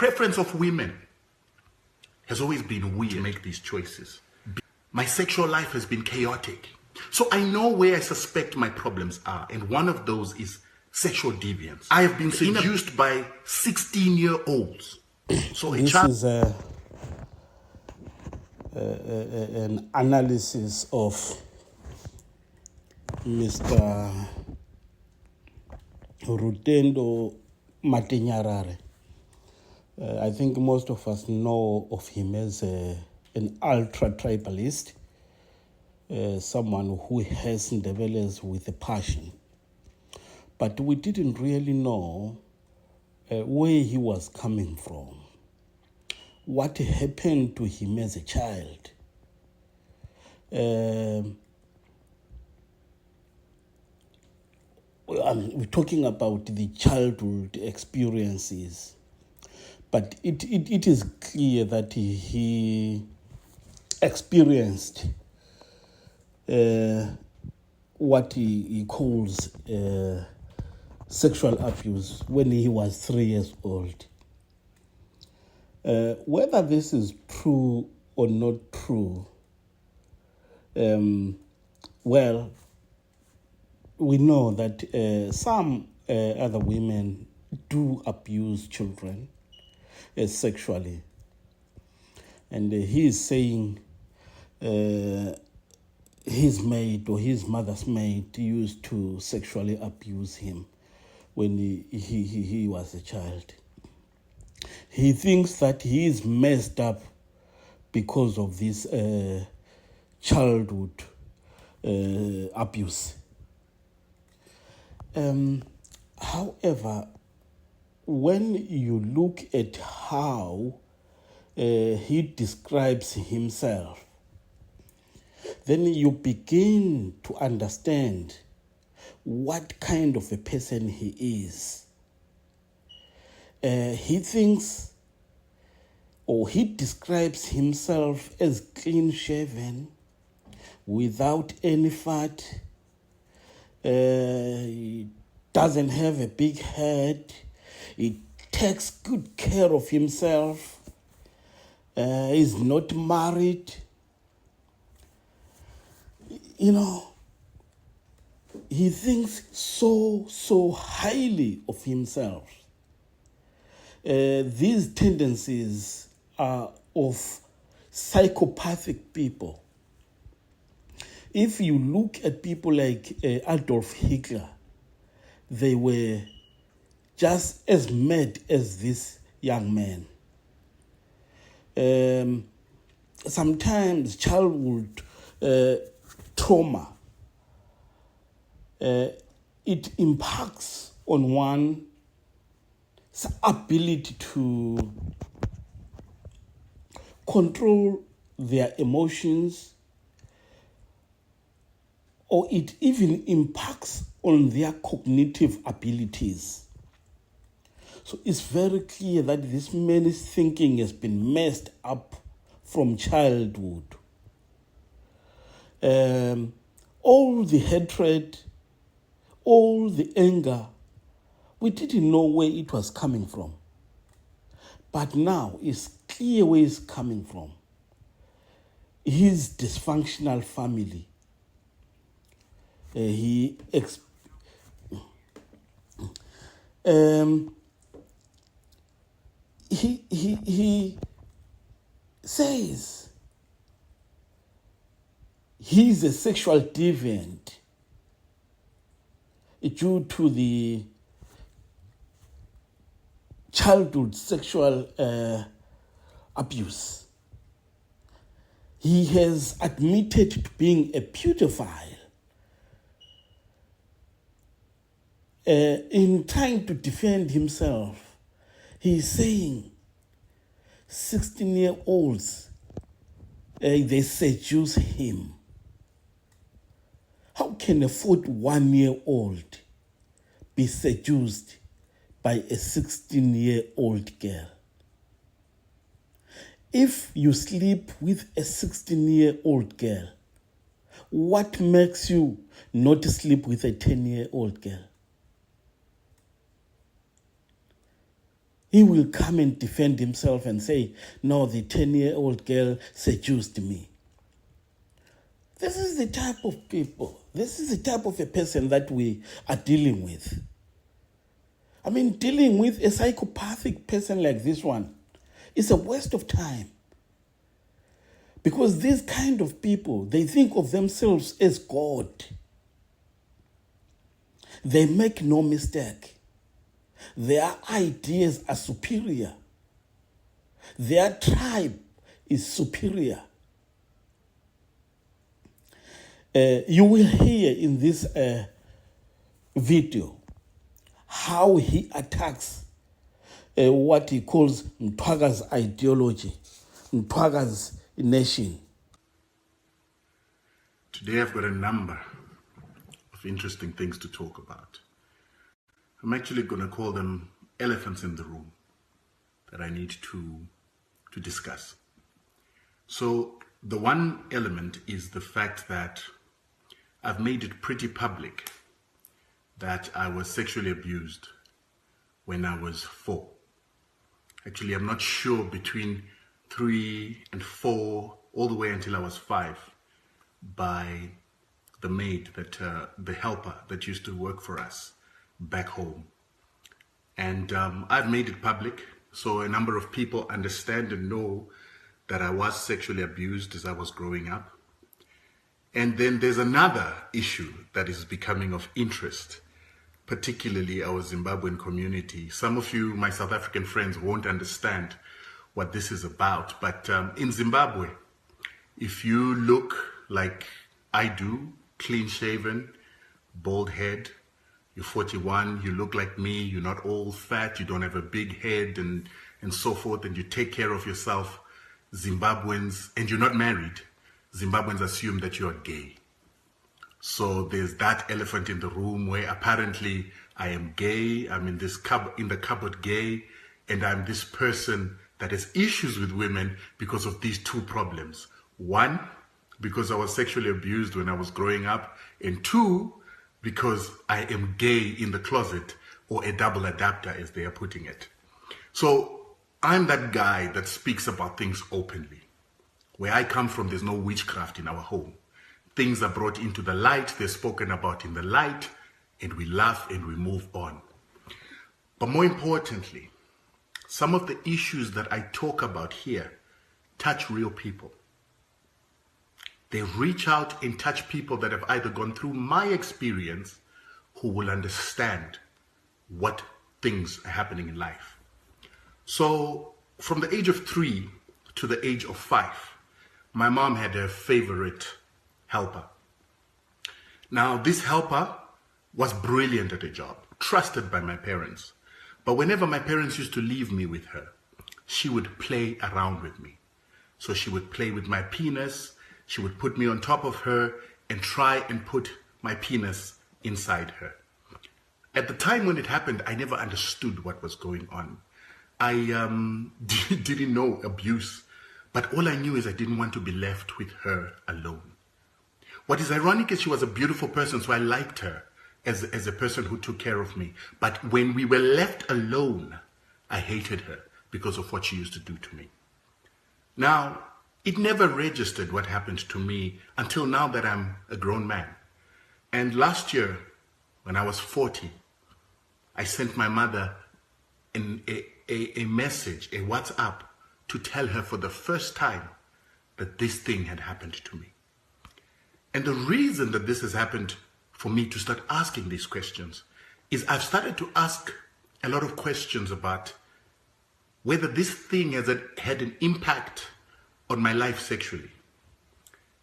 preference of women has always been weird to make these choices. My sexual life has been chaotic. So I know where I suspect my problems are, and one of those is sexual deviance. I have been seduced by 16-year-olds. So this is an analysis of Mr. Rutendo Matinyarari. I think most of us know of him as an ultra-tribalist, someone who has Ndebelers with a passion. But we didn't really know where he was coming from, what happened to him as a child. We're talking about the childhood experiences, but it is clear that he experienced what he calls sexual abuse when he was 3 years old. Whether this is true or not true, well, we know that some other women do abuse children sexually. And he is saying his maid or his mother's maid used to sexually abuse him when he was a child. He thinks that he is messed up because of this childhood abuse. However, when you look at how he describes himself, then you begin to understand what kind of a person he is. He thinks, or he describes himself as clean-shaven, without any fat. He doesn't have a big head. He takes good care of himself. He's not married. You know, he thinks so highly of himself. These tendencies are of psychopathic people. If you look at people like Adolf Hitler, they were just as mad as this young man. Sometimes childhood trauma, it impacts on one's ability to control their emotions, or it even impacts on their cognitive abilities. So it's very clear that this man's thinking has been messed up from childhood. All the hatred, all the anger, we didn't know where it was coming from. But now it's clear where it's coming from. His dysfunctional family. He says he's a sexual deviant due to the childhood sexual abuse. He has admitted to being a paedophile. In trying to defend himself, he's saying 16-year-olds, they seduce him. How can a 41-year-old be seduced by a 16-year-old girl? If you sleep with a 16-year-old girl, what makes you not sleep with a 10-year-old girl? he will come and defend himself and say, no, the 10-year-old girl seduced me. This is the type of people, this is the type of a person that we are dealing with. I mean, dealing with a psychopathic person like this one is a waste of time. Because these kind of people, they think of themselves as God. They make no mistake. Their ideas are superior. Their tribe is superior. You will hear in this video how he attacks what he calls Mthwakazi ideology, Mthwakazi nation. Today I've got a number of interesting things to talk about. I'm actually going to call them elephants in the room that I need to discuss. So the one element is the fact that I've made it pretty public that I was sexually abused when I was 4. Actually, I'm not sure, between 3 and 4, all the way until I was 5, by the maid, that the helper that used to work for us back home. And I've made it public, so a number of people understand and know that I was sexually abused as I was growing up. And then there's another issue that is becoming of interest, particularly our Zimbabwean community. Some of you, my South African friends, won't understand what this is about, but in Zimbabwe, if you look like I do, clean shaven, bald head, you're 41, you look like me, you're not all fat, you don't have a big head and so forth, and you take care of yourself, Zimbabweans, and you're not married, Zimbabweans assume that you are gay. So there's that elephant in the room where apparently I am gay, I'm in the cupboard gay, and I'm this person that has issues with women because of these two problems. 1, because I was sexually abused when I was growing up, and 2, because I am gay in the closet, or a double adapter as they are putting it. So I'm that guy that speaks about things openly. Where I come from, there's no witchcraft in our home. Things are brought into the light, they're spoken about in the light, and we laugh and we move on. But more importantly, some of the issues that I talk about here touch real people. They reach out and touch people that have either gone through my experience, who will understand what things are happening in life. So from the age of 3 to the age of 5, my mom had a favorite helper. Now, this helper was brilliant at her job, trusted by my parents. But whenever my parents used to leave me with her, she would play around with me. So she would play with my penis, she would put me on top of her and try and put my penis inside her. At the time when it happened, I never understood what was going on. I didn't know abuse, but all I knew is I didn't want to be left with her alone. What is ironic is she was a beautiful person, so I liked her as a person who took care of me. But when we were left alone, I hated her because of what she used to do to me. Now, it never registered what happened to me until now that I'm a grown man. And last year, when I was 40, I sent my mother a message, a WhatsApp, to tell her for the first time that this thing had happened to me. And the reason that this has happened for me to start asking these questions is I've started to ask a lot of questions about whether this thing has had an impact on my life sexually.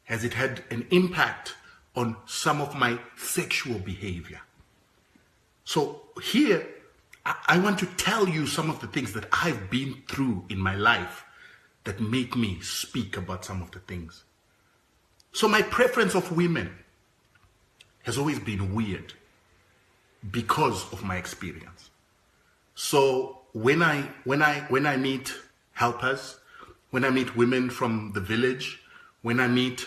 Has it had an impact on some of my sexual behavior? So here, I want to tell you some of the things that I've been through in my life that make me speak about some of the things. So my preference of women has always been weird because of my experience. So when I meet helpers, when I meet women from the village, when I meet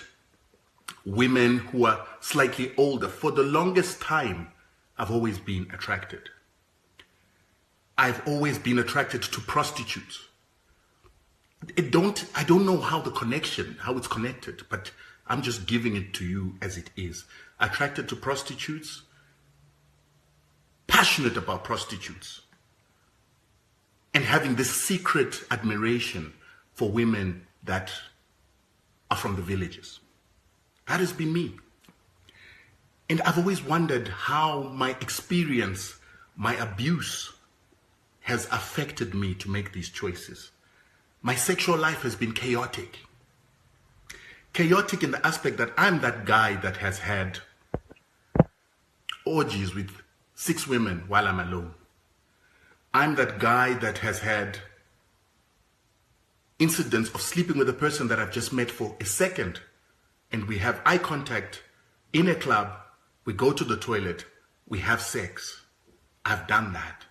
women who are slightly older, for the longest time, I've always been attracted. I've always been attracted to prostitutes. I don't know how it's connected, but I'm just giving it to you as it is. Attracted to prostitutes, passionate about prostitutes, and having this secret admiration for women that are from the villages. That has been me. And I've always wondered how my experience, my abuse, has affected me to make these choices. My sexual life has been chaotic. Chaotic in the aspect that I'm that guy that has had orgies with 6 women while I'm alone. I'm that guy that has had incidents of sleeping with a person that I've just met for a second, and we have eye contact in a club, we go to the toilet, we have sex. I've done that.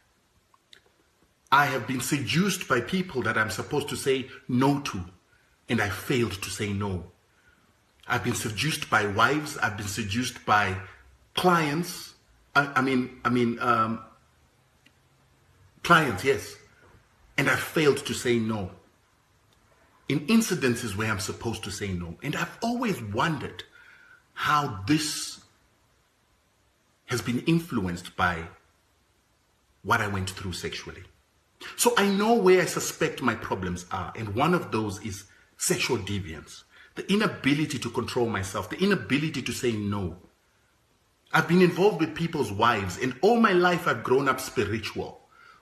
I have been seduced by people that I'm supposed to say no to, and I failed to say no. I've been seduced by wives. I've been seduced by clients. Clients, yes. And I failed to say no. In incidences where I'm supposed to say no. And I've always wondered how this has been influenced by what I went through sexually. So I know where I suspect my problems are, and one of those is sexual deviance, the inability to control myself, the inability to say no. I've been involved with people's wives, and all my life I've grown up spiritual,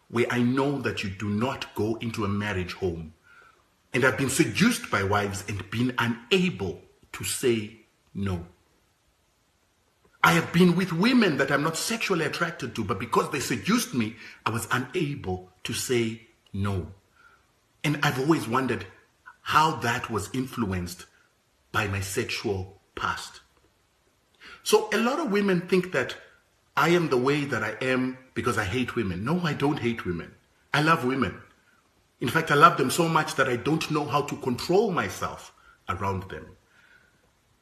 where I know that you do not go into a marriage home. And I've been seduced by wives and been unable to say no. I have been with women that I'm not sexually attracted to, but because they seduced me, I was unable to say no. And I've always wondered how that was influenced by my sexual past. So a lot of women think that I am the way that I am because I hate women. No, I don't hate women. I love women. In fact, I love them so much that I don't know how to control myself around them.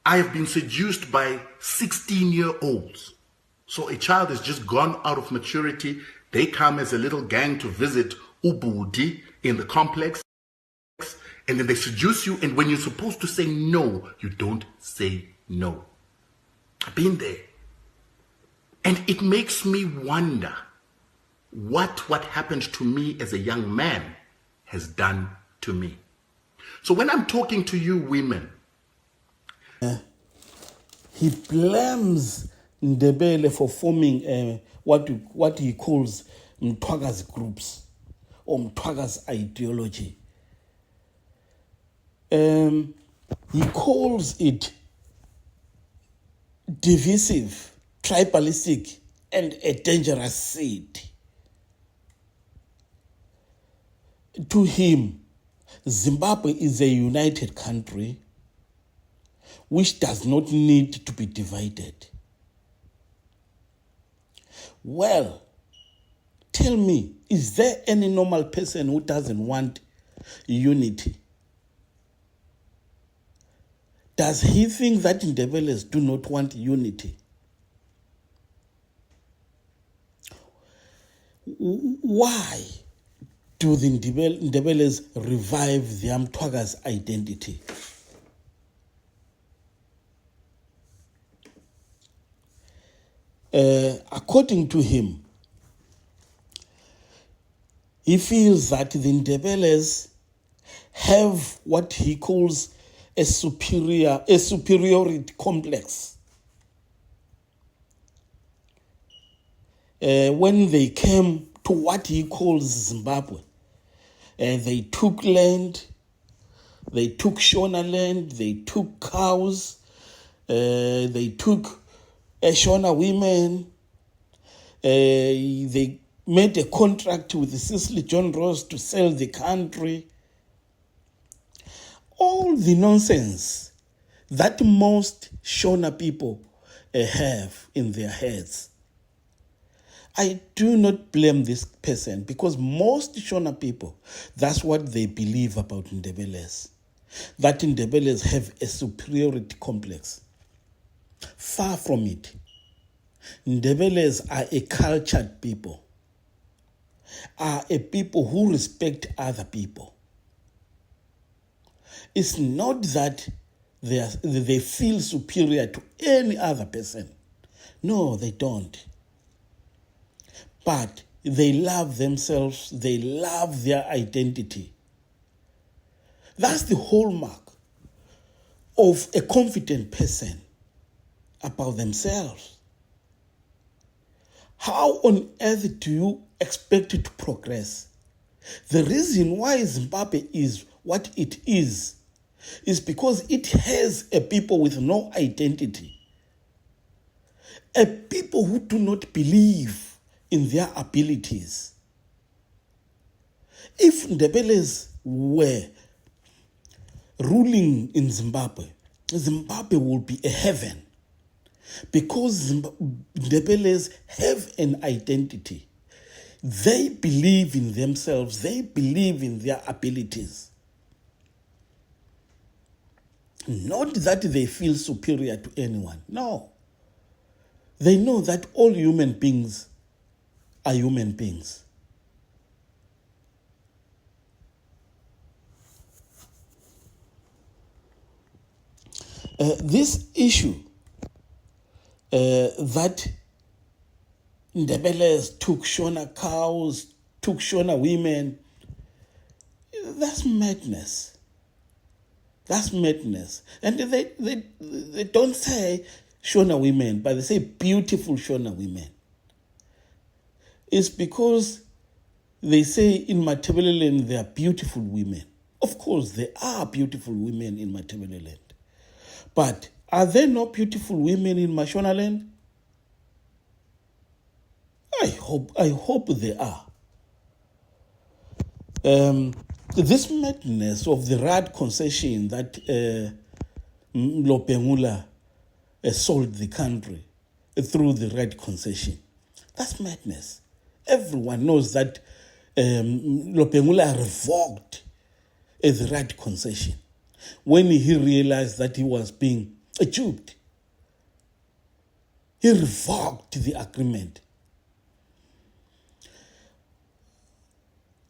I have been seduced by 16-year-olds. So a child has just gone out of maturity. They come as a little gang to visit Ubudi in the complex. And then they seduce you. And when you're supposed to say no, you don't say no. I've been there. And it makes me wonder what happened to me as a young man has done to me. So when I'm talking to you women, he blames Ndebele for forming what he calls Mthwakazi groups or Mthwakazi ideology. He calls it divisive, tribalistic, and a dangerous seed. To him, Zimbabwe is a united country which does not need to be divided. Well, tell me, is there any normal person who doesn't want unity? Does he think that Ndebeles do not want unity? Why do the Ndebeles revive the Mthwakazi identity? According to him, he feels that the Ndebeles have what he calls a superiority complex. When they came to what he calls Zimbabwe, they took land, they took Shona land, they took cows, they took Shona women, they made a contract with Cecily John Ross to sell the country. All the nonsense that most Shona people have in their heads. I do not blame this person because most Shona people, that's what they believe about Ndebeles. That Ndebeles have a superiority complex. Far from it. Ndebeles are a cultured people. are a people who respect other people. It's not that they feel superior to any other person. No, they don't. But they love themselves, they love their identity. That's the hallmark of a confident person about themselves. How on earth do you expect it to progress? The reason why Zimbabwe is what it is because it has a people with no identity, a people who do not believe in their abilities. If Ndebeles were ruling in Zimbabwe, Zimbabwe would be a heaven, because Ndebeles have an identity. They believe in themselves, they believe in their abilities. Not that they feel superior to anyone. No. They know that all human beings are human beings. This issue that Ndebeles took Shona cows, took Shona women, that's madness. That's madness. And they don't say Shona women, but they say beautiful Shona women. It's because they say in Matabeleland there are beautiful women. Of course, there are beautiful women in Matabeleland. But are there not beautiful women in Mashonaland? I hope there are. This madness of the RAD concession that Lopengula sold the country through the RAD concession, that's madness. Everyone knows that Lopengula revoked the RAD concession when he realized that he was being duped. He revoked the agreement.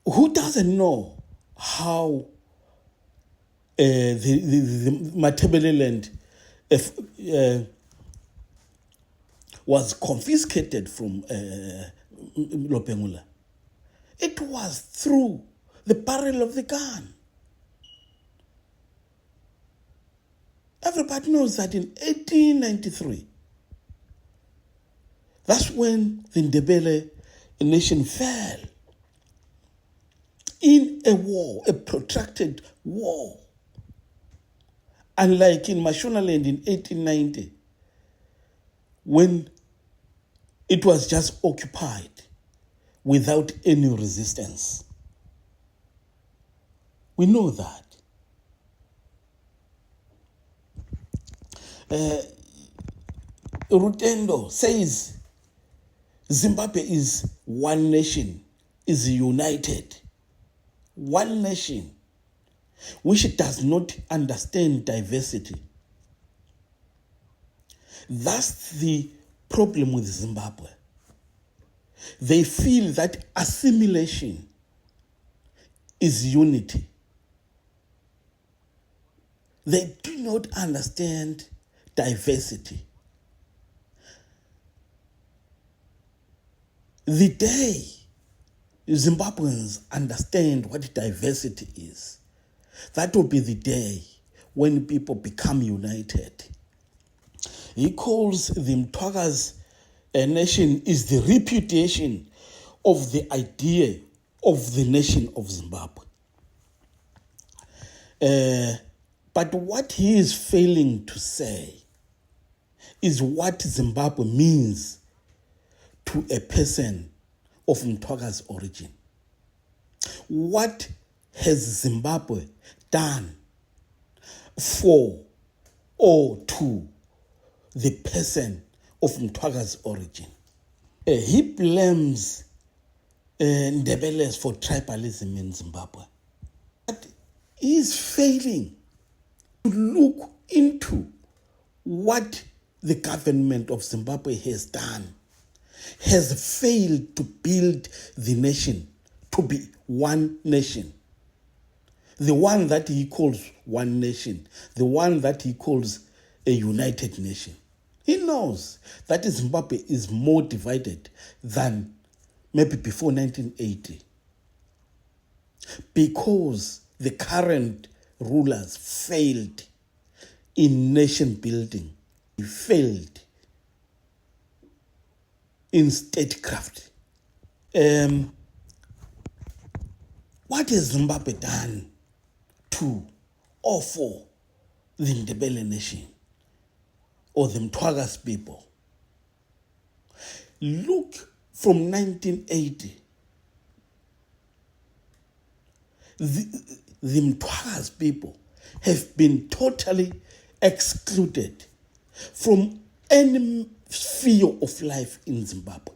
Who doesn't know how the Matabeleland was confiscated from Lopengula? It was through the barrel of the gun. Everybody knows that in 1893, that's when the Ndebele nation fell in a war, a protracted war. Unlike in Mashonaland in 1890, when it was just occupied without any resistance. We know that. Rutendo says Zimbabwe is one nation, is united. One nation which does not understand diversity. That's the problem with Zimbabwe. They feel that assimilation is unity. They do not understand diversity. The day Zimbabweans understand what diversity is, that will be the day when people become united. He calls the Mthwakazi nation is the repudiation of the idea of the nation of Zimbabwe. But what he is failing to say is what Zimbabwe means to a person of Mthwakazi origin. What has Zimbabwe done for or to the person of Mthwakazi origin? He blames Ndebeles for tribalism in Zimbabwe. But he is failing to look into what the government of Zimbabwe has done, has failed to build the nation to be one nation. The one that he calls one nation, the one that he calls a united nation. He knows that Zimbabwe is more divided than maybe before 1980 because the current rulers failed in nation building. He failed in statecraft. What has Zimbabwe done to or for the Ndebele nation or the Mthwakazi people? Look, from 1980, the Mthwakazi people have been totally excluded from any sphere of life in Zimbabwe.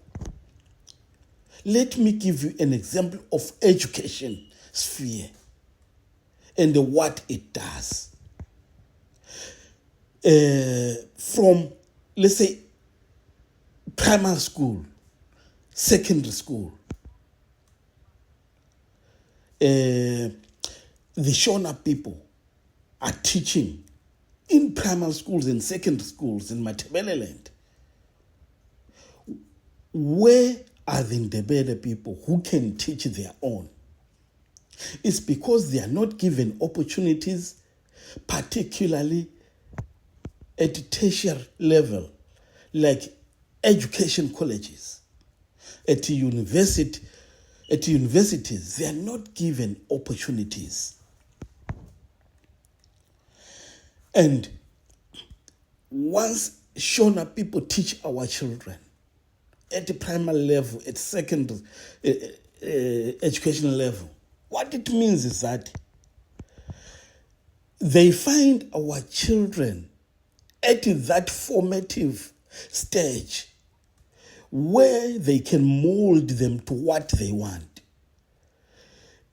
Let me give you an example of education sphere and what it does. From, let's say, primary school, secondary school, the Shona people are teaching in primary schools and secondary schools in Matabele land. Where are the Ndebele people who can teach their own? It's because they are not given opportunities, particularly at the tertiary level, like education colleges. At universities, they are not given opportunities. And once Shona people teach our children at the primary level, at secondary education level, what it means is that they find our children at that formative stage where they can mold them to what they want.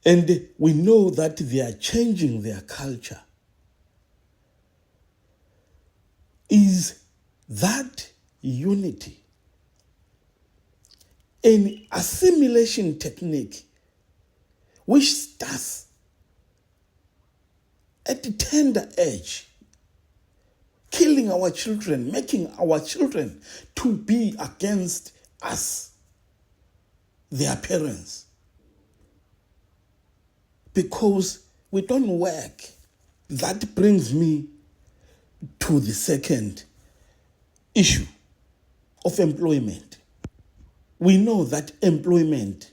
And we know that they are changing their culture. Is that unity an assimilation technique which starts at the tender age, killing our children, making our children to be against us, their parents, because we don't work? That brings me to the second issue of employment. We know that employment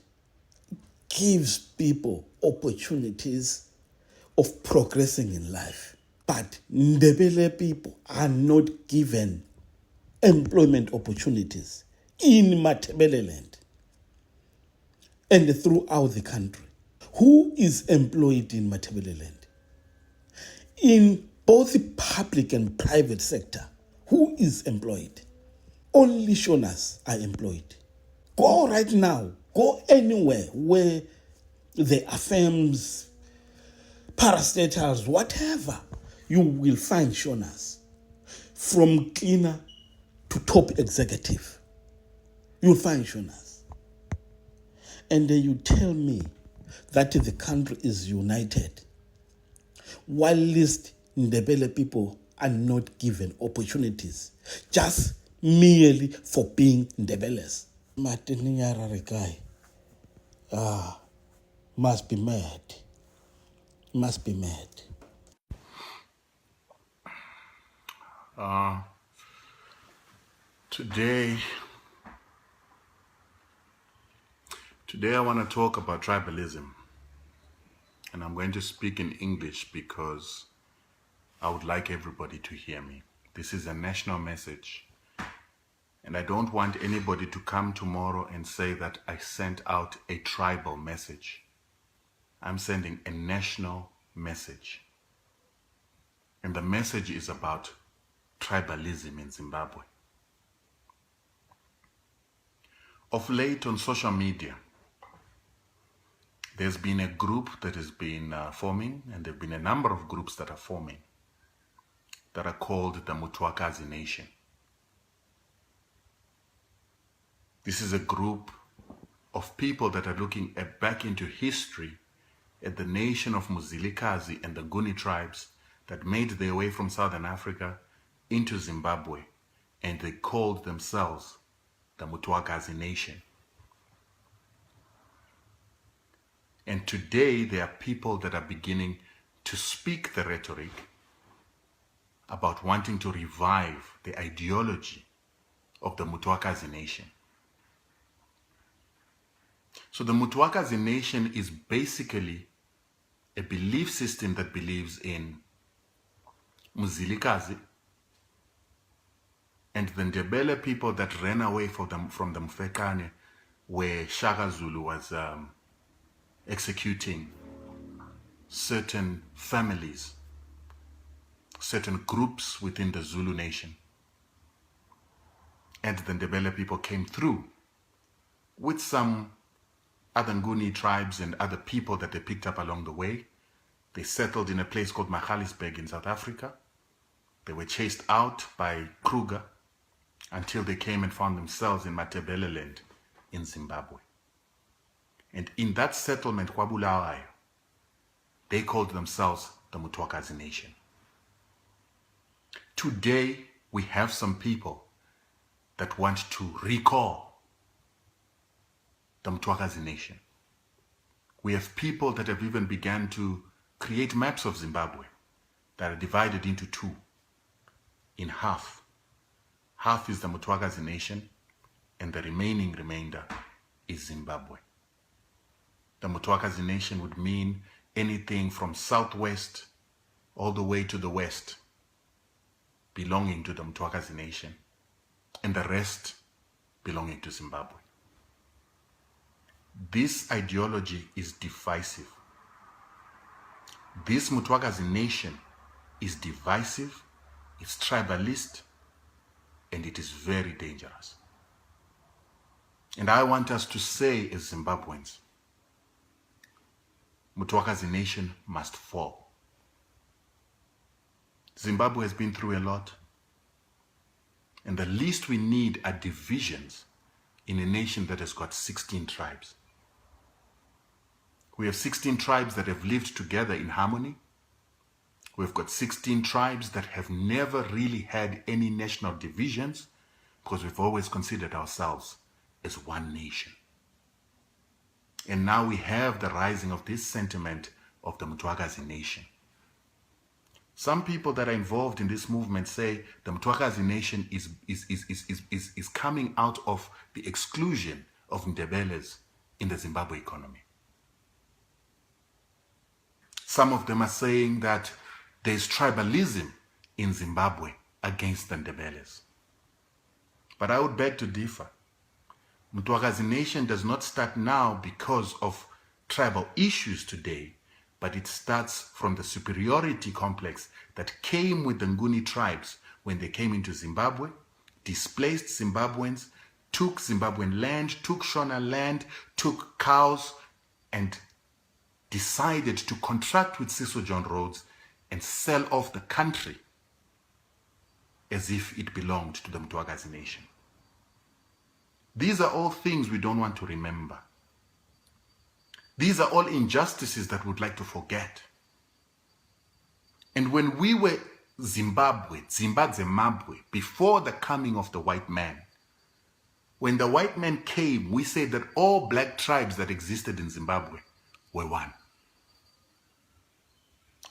gives people opportunities of progressing in life, but Ndebele people are not given employment opportunities in Matabele land and throughout the country. Who is employed in Matabele land? In both the public and private sector, who is employed? Only Shonas are employed. Go right now, go anywhere where there are firms, parastatals, whatever, you will find Shonas. From cleaner to top executive, you'll find Shonas. And then you tell me that the country is united, while least Ndebele people are not given opportunities, just merely for being Ndebeles. Matinyarari guy, must be mad. Must be mad. Today I want to talk about tribalism. And I'm going to speak in English because I would like everybody to hear me. This is a national message. And I don't want anybody to come tomorrow and say that I sent out a tribal message. I'm sending a national message. And the message is about tribalism in Zimbabwe. Of late on social media, there's been a group that has been forming, and there have been a number of groups that are forming, that are called the Mthwakazi Nation. This is a group of people that are looking back into history at the nation of Mthwakazi and the Nguni tribes that made their way from Southern Africa into Zimbabwe, and they called themselves the Mthwakazi nation. And today there are people that are beginning to speak the rhetoric about wanting to revive the ideology of the Mthwakazi nation. So the Mthwakazi nation is basically a belief system that believes in Mthwakazi and the Ndebele people that ran away from the Mfecane, where Shaka Zulu was executing certain families, certain groups within the Zulu nation. And the Ndebele people came through with some other Nguni tribes and other people that they picked up along the way. They settled in a place called Magaliesburg in South Africa. They were chased out by Kruger until they came and found themselves in Matebele land in Zimbabwe. And in that settlement, Kwabulawayo, they called themselves the Mthwakazi nation. Today, we have some people that want to recall the Mthwakazi nation. We have people that have even begun to create maps of Zimbabwe that are divided into two, in half. Half is the Mthwakazi nation, and the remainder is Zimbabwe. The Mthwakazi nation would mean anything from southwest all the way to the west belonging to the Mthwakazi nation, and the rest belonging to Zimbabwe. This ideology is divisive. This Mthwakazi nation is divisive, it's tribalist, and it is very dangerous. And I want us to say as Zimbabweans, Mthwakazi nation must fall. Zimbabwe has been through a lot, and the least we need are divisions in a nation that has got 16 tribes. We have 16 tribes that have lived together in harmony. We've got 16 tribes that have never really had any national divisions because we've always considered ourselves as one nation. And now we have the rising of this sentiment of the Mthwakazi nation. Some people that are involved in this movement say the Mthwakazi nation is coming out of the exclusion of Ndebeles in the Zimbabwe economy. Some of them are saying that there's tribalism in Zimbabwe against the Ndebeles. But I would beg to differ. Mthwakazi nation does not start now because of tribal issues today, but it starts from the superiority complex that came with the Nguni tribes when they came into Zimbabwe, displaced Zimbabweans, took Zimbabwean land, took Shona land, took cows, and decided to contract with Cecil John Rhodes and sell off the country as if it belonged to the Mthwakazi nation. These are all things we don't want to remember. These are all injustices that we'd like to forget. And when we were Zimbabwe, before the coming of the white man, when the white man came, we said that all black tribes that existed in Zimbabwe were one.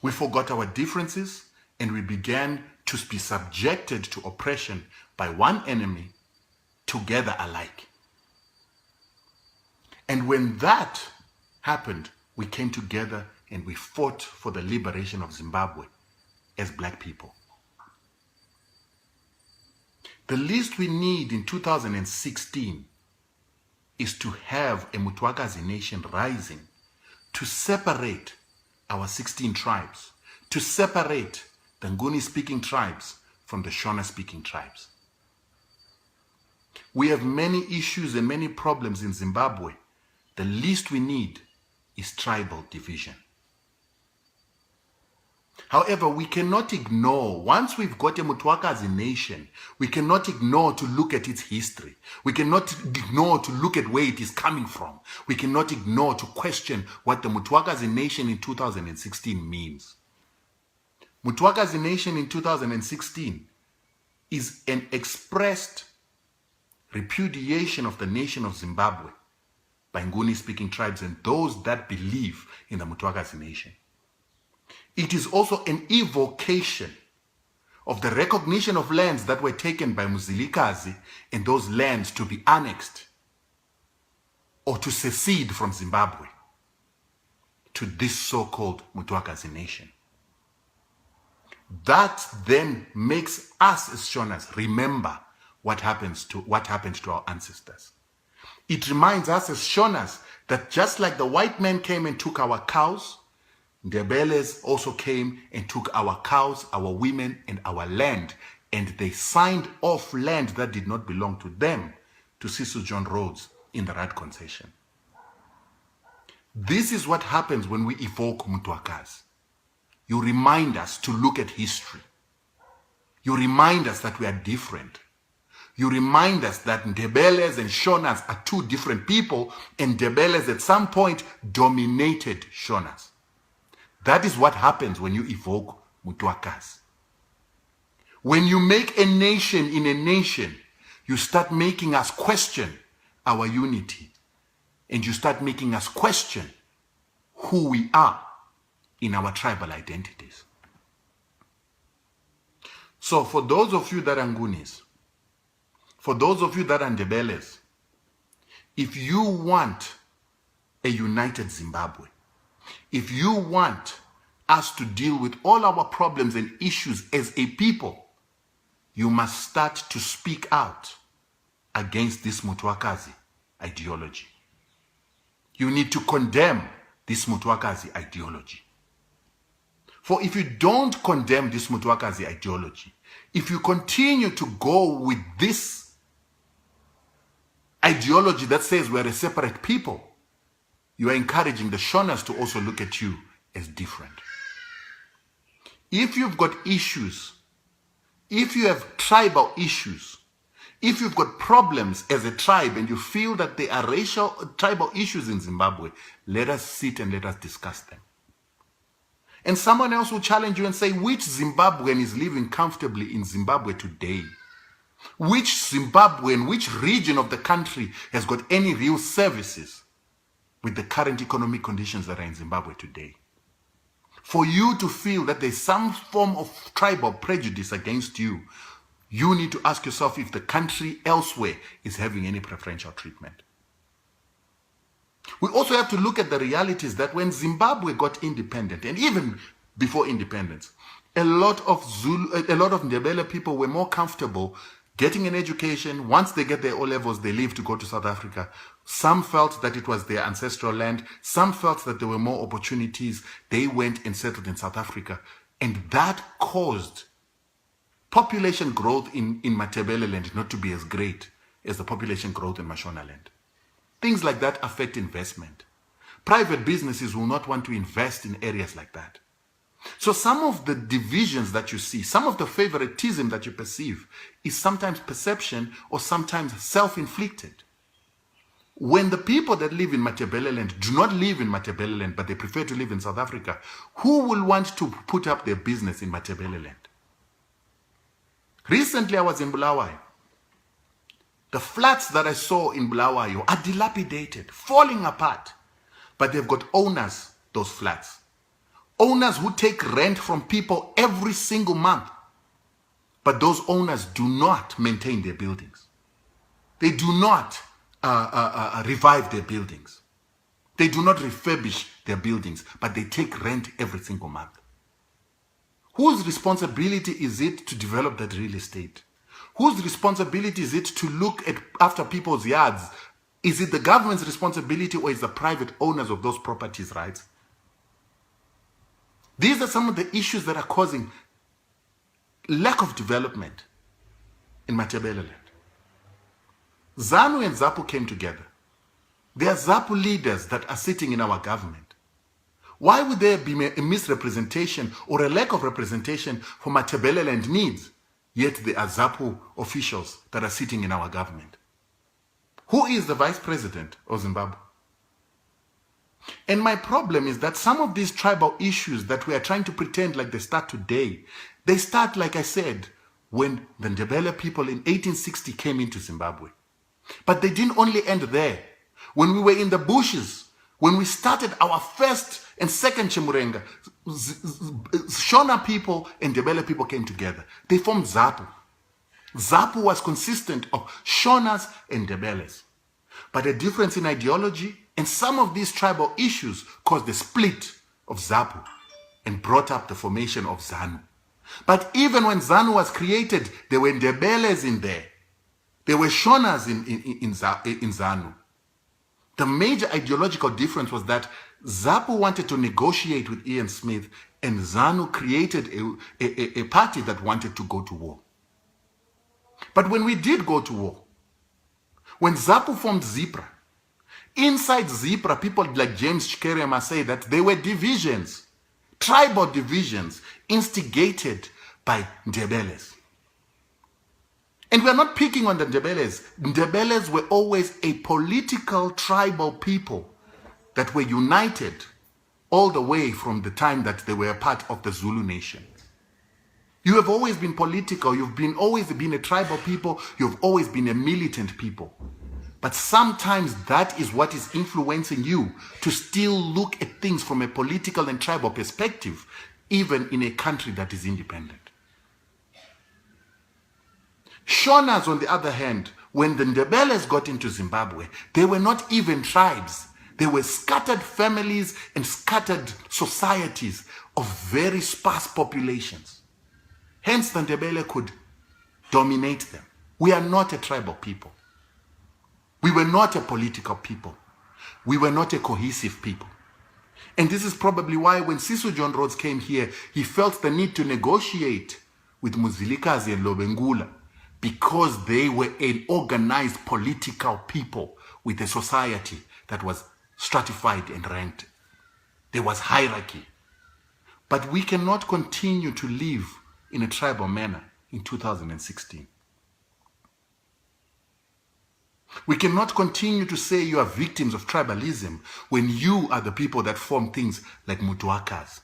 We forgot our differences and we began to be subjected to oppression by one enemy, together alike. And when that happened, we came together and we fought for the liberation of Zimbabwe as black people. The least we need in 2016 is to have a Mthwakazi nation rising to separate our 16 tribes, to separate the Nguni-speaking tribes from the Shona-speaking tribes. We have many issues and many problems in Zimbabwe. The least we need is tribal division. However, we cannot ignore, once we've got a Mthwakazi nation, we cannot ignore to look at its history. We cannot ignore to look at where it is coming from. We cannot ignore to question what the Mthwakazi nation in 2016 means. Mthwakazi nation in 2016 is an expressed repudiation of the nation of Zimbabwe by Nguni-speaking tribes and those that believe in the Mthwakazi nation. It is also an evocation of the recognition of lands that were taken by Mthwakazi and those lands to be annexed or to secede from Zimbabwe to this so-called Mthwakazi nation. That then makes us as Shonas remember what happened to our ancestors. It reminds us as Shonas that just like the white men came and took our cows, Ndebeles also came and took our cows, our women, and our land, and they signed off land that did not belong to them to Cecil John Rhodes in the Right Concession. This is what happens when we evoke Mthwakazi. You remind us to look at history. You remind us that we are different. You remind us that Ndebeles and Shonas are two different people, and Ndebeles at some point dominated Shonas. That is what happens when you evoke Mthwakazi. When you make a nation in a nation, you start making us question our unity. And you start making us question who we are in our tribal identities. So for those of you that are Ngunis, for those of you that are Ndebeles, if you want a united Zimbabwe, if you want us to deal with all our problems and issues as a people, you must start to speak out against this Mthwakazi ideology. You need to condemn this Mthwakazi ideology. For if you don't condemn this Mthwakazi ideology, if you continue to go with this ideology that says we're a separate people, you are encouraging the Shonas to also look at you as different. If you've got issues, if you have tribal issues, if you've got problems as a tribe and you feel that there are tribal issues in Zimbabwe, let us sit and let us discuss them. And someone else will challenge you and say, which Zimbabwean is living comfortably in Zimbabwe today? Which Zimbabwean, which region of the country has got any real services with the current economic conditions that are in Zimbabwe today? For you to feel that there's some form of tribal prejudice against you, you need to ask yourself if the country elsewhere is having any preferential treatment. We also have to look at the realities that when Zimbabwe got independent, and even before independence, a lot of Ndebele people were more comfortable getting an education. Once they get their O-levels, they leave to go to South Africa. Some felt that it was their ancestral land. Some felt that there were more opportunities. They went and settled in South Africa. And that caused population growth in Matabele land not to be as great as the population growth in Mashona land. Things like that affect investment. Private businesses will not want to invest in areas like that. So some of the divisions that you see, some of the favoritism that you perceive is sometimes perception or sometimes self-inflicted. When the people that live in Matabele land do not live in Matabele land, but they prefer to live in South Africa, who will want to put up their business in Matabele land? Recently, I was in Bulawayo. The flats that I saw in Bulawayo are dilapidated, falling apart. But they've got owners, those flats. Owners who take rent from people every single month. But those owners do not maintain their buildings. They do not revive their buildings. They do not refurbish their buildings, but they take rent every single month. Whose responsibility is it to develop that real estate? Whose responsibility is it to look after people's yards? Is it the government's responsibility or is the private owners of those properties' rights? These are some of the issues that are causing lack of development in Matabele land. ZANU and ZAPU came together. There are ZAPU leaders that are sitting in our government Why would there be a misrepresentation or a lack of representation for Matabeleland needs, yet there are ZAPU officials that are sitting in our government? Who is the vice president of Zimbabwe? And my problem is that some of these tribal issues that we are trying to pretend like they start today, they start, like I said, when the Ndebele people in 1860 came into Zimbabwe. But they didn't only end there. When we were in the bushes, when we started our first and second Chimurenga, Shona people and Ndebele people came together. They formed ZAPU. ZAPU was consistent of Shonas and Ndebeles. But a difference in ideology and some of these tribal issues caused the split of ZAPU and brought up the formation of ZANU. But even when ZANU was created, there were Ndebeles in there. There were Shonas in ZANU. The major ideological difference was that ZAPU wanted to negotiate with Ian Smith, and ZANU created a party that wanted to go to war. But when we did go to war, when ZAPU formed ZIPRA, inside ZIPRA, people like James Chikerema say that there were divisions, tribal divisions, instigated by Ndebeles. And we're not picking on the Ndebeles. Ndebeles were always a political tribal people that were united all the way from the time that they were a part of the Zulu nation. You have always been political. You've always been a tribal people. You've always been a militant people. But sometimes that is what is influencing you to still look at things from a political and tribal perspective, even in a country that is independent. Shonas, on the other hand, when the Ndebeles got into Zimbabwe, they were not even tribes. They were scattered families and scattered societies of very sparse populations. Hence, the Ndebele could dominate them. We are not a tribal people. We were not a political people. We were not a cohesive people. And this is probably why when Sisu John Rhodes came here, he felt the need to negotiate with Mthwakazi and Lobengula, because they were an organized political people with a society that was stratified and ranked. There was hierarchy. But we cannot continue to live in a tribal manner in 2016. We cannot continue to say you are victims of tribalism when you are the people that form things like Mthwakazi.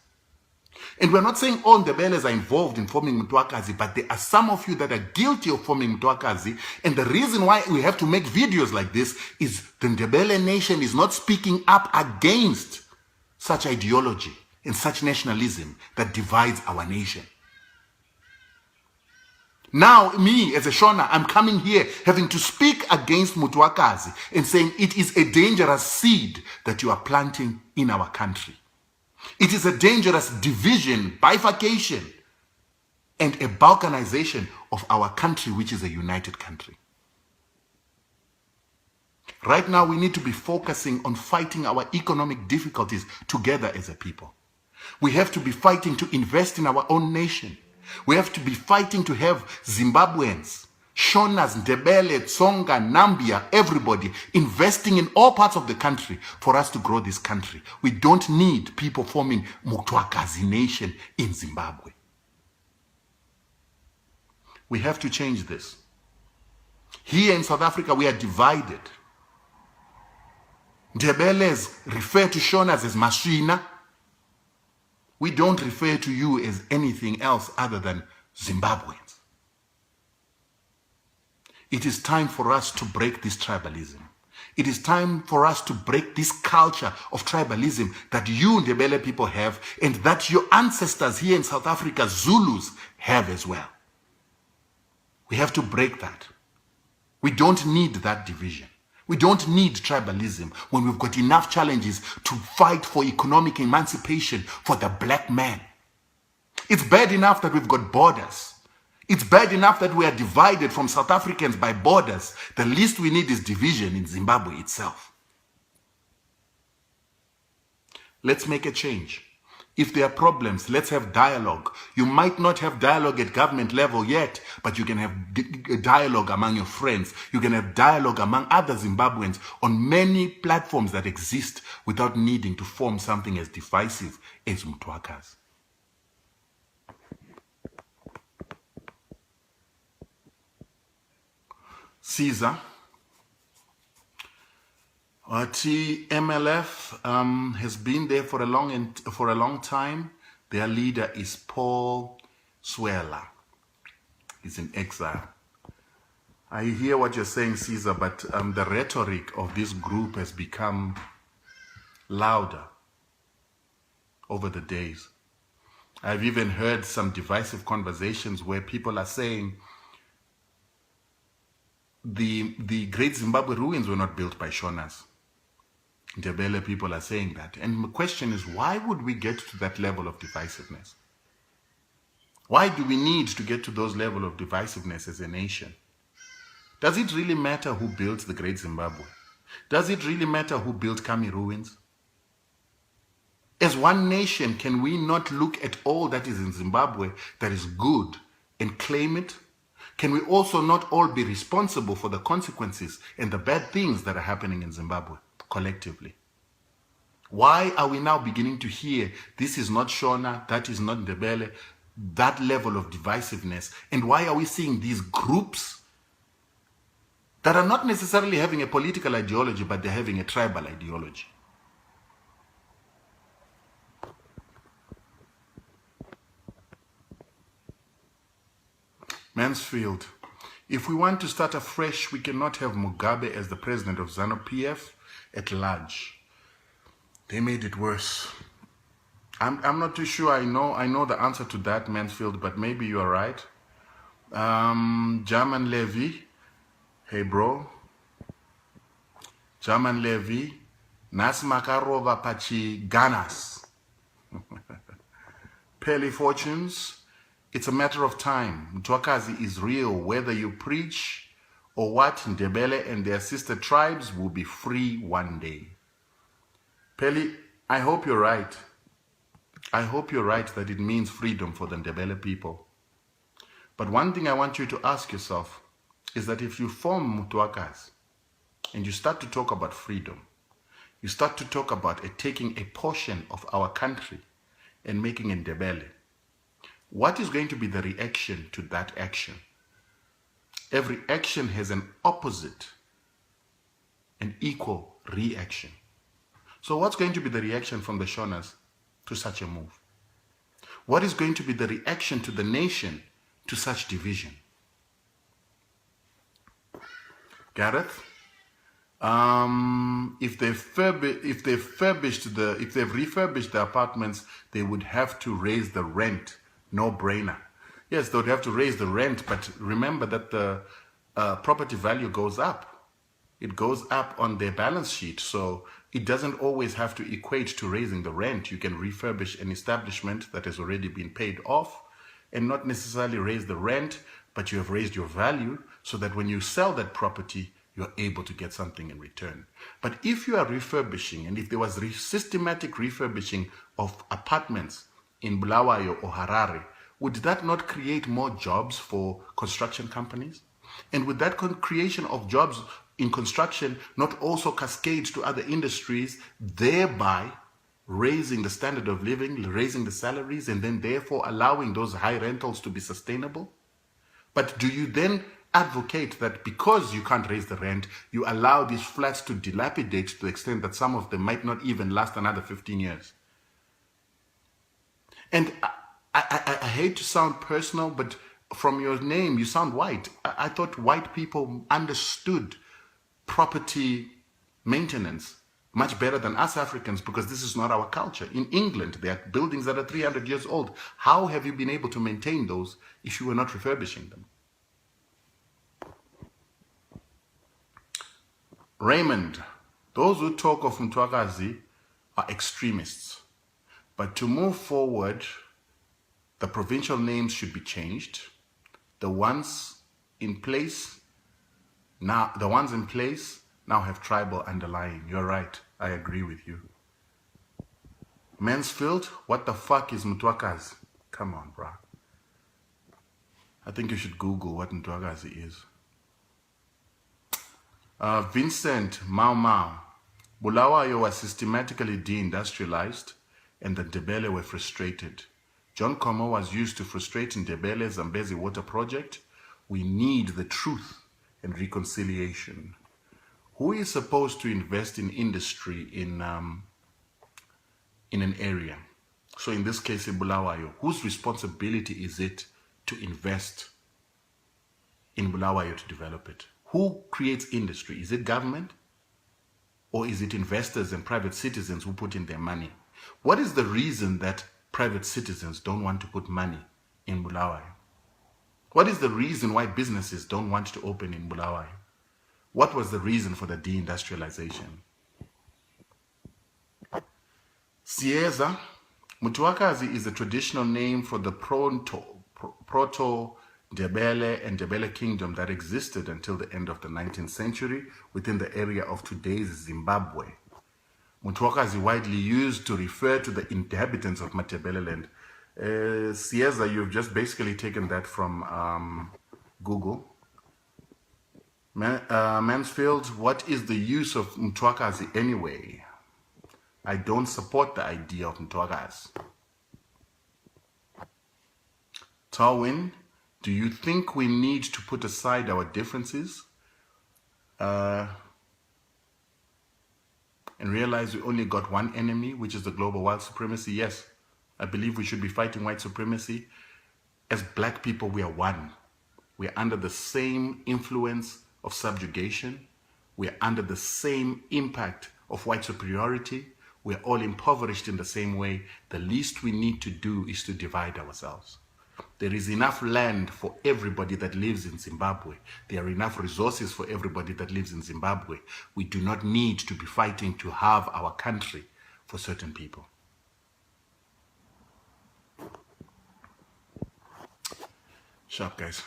And we're not saying all Ndebeles are involved in forming Mthwakazi, but there are some of you that are guilty of forming Mthwakazi. And the reason why we have to make videos like this is the Ndebele nation is not speaking up against such ideology and such nationalism that divides our nation. Now, me as a Shona, I'm coming here having to speak against Mthwakazi and saying it is a dangerous seed that you are planting in our country. It is a dangerous division, bifurcation, and a balkanization of our country, which is a united country. Right now, we need to be focusing on fighting our economic difficulties together as a people. We have to be fighting to invest in our own nation. We have to be fighting to have Zimbabweans, Shonas, Ndebele, Tsonga, Nambia, everybody investing in all parts of the country for us to grow this country. We don't need people forming Mthwakazi nation in Zimbabwe. We have to change this. Here in South Africa, we are divided. Ndebeles refer to Shonas as Mashina. We don't refer to you as anything else other than Zimbabweans. It is time for us to break this tribalism. It is time for us to break this culture of tribalism that you Ndebele people have and that your ancestors here in South Africa, Zulus, have as well. We have to break that. We don't need that division. We don't need tribalism when we've got enough challenges to fight for economic emancipation for the black man. It's bad enough that we've got borders. It's bad enough that we are divided from South Africans by borders. The least we need is division in Zimbabwe itself. Let's make a change. If there are problems, let's have dialogue. You might not have dialogue at government level yet, but you can have dialogue among your friends. You can have dialogue among other Zimbabweans on many platforms that exist without needing to form something as divisive as Mthwakazi. Caesar. MLF has been there for a long time. Their leader is Paul Swela. He's in exile. I hear what you're saying, Caesar, but the rhetoric of this group has become louder over the days. I've even heard some divisive conversations where people are saying the Great Zimbabwe ruins were not built by Shonas. Ndebele people are saying that. And the question is, why would we get to that level of divisiveness? Why do we need to get to those level of divisiveness as a nation? Does it really matter who built the Great Zimbabwe? Does it really matter who built Kami ruins? As one nation, can we not look at all that is in Zimbabwe that is good and claim it? Can we also not all be responsible for the consequences and the bad things that are happening in Zimbabwe collectively? Why are we now beginning to hear this is not Shona, that is not Ndebele, that level of divisiveness? And why are we seeing these groups that are not necessarily having a political ideology, but they're having a tribal ideology? Mansfield, if we want to start afresh, we cannot have Mugabe as the president of ZANU-PF at large. They made it worse. I'm not too sure I know the answer to that, Mansfield, but maybe you are right. German Levy, hey bro. German Levy, Nas Makarova Pachi Ganas. Pele Fortunes, it's a matter of time. Mthwakazi is real. Whether you preach or what, Ndebele and their sister tribes will be free one day. Peli, I hope you're right. I hope you're right that it means freedom for the Ndebele people. But one thing I want you to ask yourself is that if you form Mthwakazi and you start to talk about freedom, you start to talk about taking a portion of our country and making it Ndebele, what is going to be the reaction to that action? Every action has an opposite and equal reaction. So what's going to be the reaction from the Shonas to such a move? What is going to be the reaction to the nation to such division? Gareth, if they've refurbished the apartments, they would have to raise the rent. No brainer. Yes, they would have to raise the rent, but remember that the property value goes up. It goes up on their balance sheet, so it doesn't always have to equate to raising the rent. You can refurbish an establishment that has already been paid off and not necessarily raise the rent, but you have raised your value so that when you sell that property, you're able to get something in return. But if you are refurbishing, and if there was systematic refurbishing of apartments in Bulawayo or Harare, would that not create more jobs for construction companies? And would that creation of jobs in construction not also cascade to other industries, thereby raising the standard of living, raising the salaries, and then therefore allowing those high rentals to be sustainable? But do you then advocate that because you can't raise the rent, you allow these flats to dilapidate to the extent that some of them might not even last another 15 years? And I hate to sound personal, but from your name, you sound white. I thought white people understood property maintenance much better than us Africans, because this is not our culture. In England, there are buildings that are 300 years old. How have you been able to maintain those if you were not refurbishing them? Raymond, those who talk of Mthwakazi are extremists. But to move forward, the provincial names should be changed. The ones in place now have tribal underlying. You're right. I agree with you. Mansfield, what the fuck is Mthwakazi? Come on, bro. I think you should Google what Mthwakazi is. Vincent Mau Mau. Bulawayo was systematically deindustrialized and the Ndebele were frustrated. John Como was used to frustrate Ndebele Zambezi water project. We need the truth and reconciliation. Who is supposed to invest in industry in an area? So in this case, in Bulawayo, whose responsibility is it to invest in Bulawayo to develop it? Who creates industry? Is it government? Or is it investors and private citizens who put in their money? What is the reason that private citizens don't want to put money in Bulawayo? What is the reason why businesses don't want to open in Bulawayo? What was the reason for the deindustrialization? Sieza, Mthwakazi is a traditional name for the Proto-Ndebele and Ndebele kingdom that existed until the end of the 19th century within the area of today's Zimbabwe. Mthwakazi widely used to refer to the inhabitants of Matabele land. Sieza, you've just basically taken that from Google. Mansfield, what is the use of Mthwakazi anyway? I don't support the idea of Mthwakazi. Tarwin, do you think we need to put aside our differences and realize we only got one enemy, which is the global white supremacy? Yes, I believe we should be fighting white supremacy. As black people, we are one. We are under the same influence of subjugation. We are under the same impact of white superiority. We are all impoverished in the same way. The least we need to do is to divide ourselves. There is enough land for everybody that lives in Zimbabwe. There are enough resources for everybody that lives in Zimbabwe. We do not need to be fighting to have our country for certain people. Sharp, guys.